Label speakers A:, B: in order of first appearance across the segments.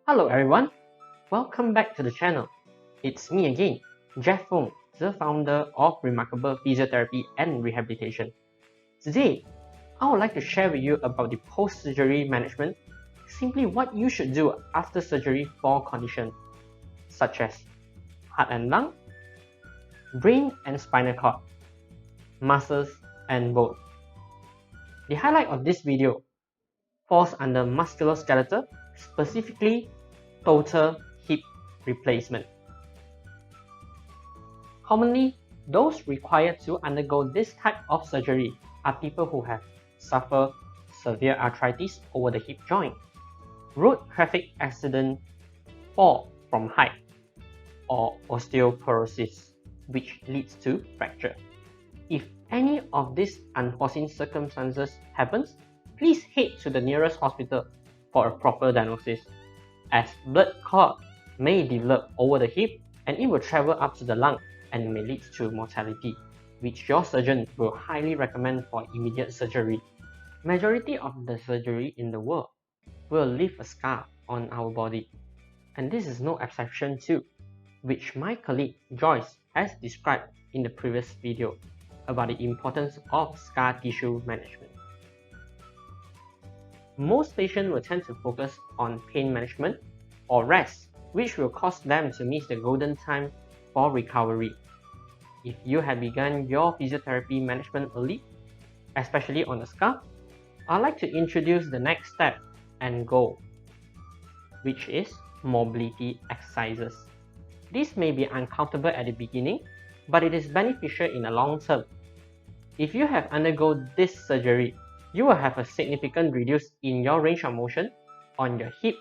A: Hello everyone, welcome back to the channel. It's me again, Jeff Fong, the founder of Remarkable Physiotherapy and Rehabilitation. Today, I would like to share with you about the post-surgery management, simply what you should do after surgery for conditions such as heart and lung, brain and spinal cord, muscles and bone. The highlight of this video falls under musculoskeletal, specifically total hip replacement. Commonly, those required to undergo this type of surgery are people who have suffered severe arthritis over the hip joint, road traffic accident, fall from height, or osteoporosis, which leads to fracture. If any of these unforeseen circumstances happens, please head to the nearest hospital for a proper diagnosis, as blood clot may develop over the hip and it will travel up to the lung and may lead to mortality, which your surgeon will highly recommend for immediate surgery. Majority of the surgery in the world will leave a scar on our body, and this is no exception too, which my colleague Joyce has described in the previous video about the importance of scar tissue management. Most patients will tend to focus on pain management or rest, which will cause them to miss the golden time for recovery. If you have begun your physiotherapy management early, especially on the scar, I'd like to introduce the next step and goal, which is mobility exercises. This may be uncomfortable at the beginning, but it is beneficial in the long term. If you have undergone this surgery, you will have a significant reduce in your range of motion on your hip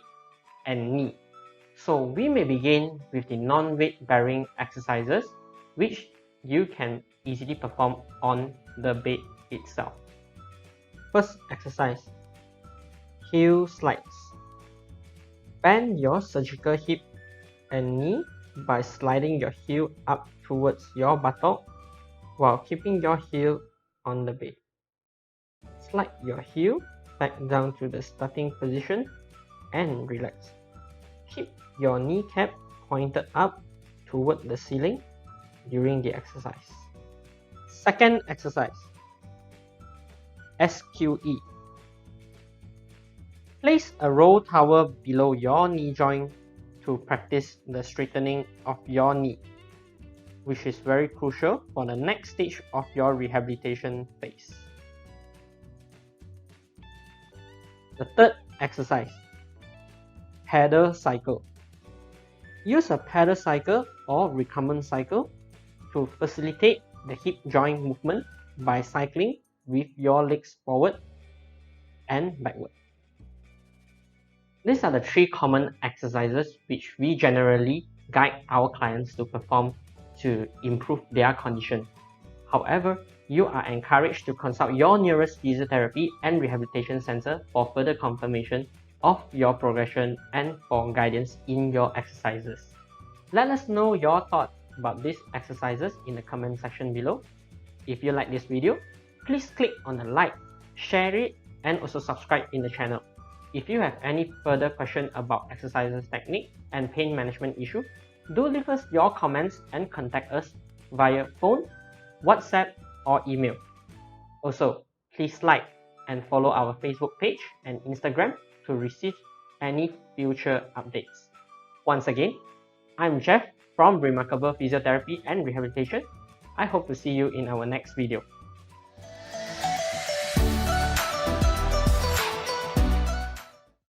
A: and knee. So we may begin with the non-weight bearing exercises, which you can easily perform on the bed itself. First exercise, heel slides. Bend your surgical hip and knee by sliding your heel up towards your buttock while keeping your heel on the bed. Slide your heel back down to the starting position and relax. Keep your kneecap pointed up toward the ceiling during the exercise. Second exercise, SQE. Place a roll towel below your knee joint to practice the straightening of your knee, which is very crucial for the next stage of your rehabilitation phase. The third exercise, pedal cycle. Use a pedal cycle or recumbent cycle to facilitate the hip joint movement by cycling with your legs forward and backward. These are the three common exercises which we generally guide our clients to perform to improve their condition. However, you are encouraged to consult your nearest physiotherapy and rehabilitation center for further confirmation of your progression and for guidance in your exercises. Let us know your thoughts about these exercises in the comment section below. If you like this video, please click on the like, share it, and also subscribe in the channel. If you have any further questions about exercises technique and pain management issue, do leave us your comments and contact us via phone, WhatsApp, or email. Also, please like and follow our Facebook page and Instagram to receive any future updates. Once again, I'm Jeff from Remarkable Physiotherapy and Rehabilitation. I hope to see you in our next video.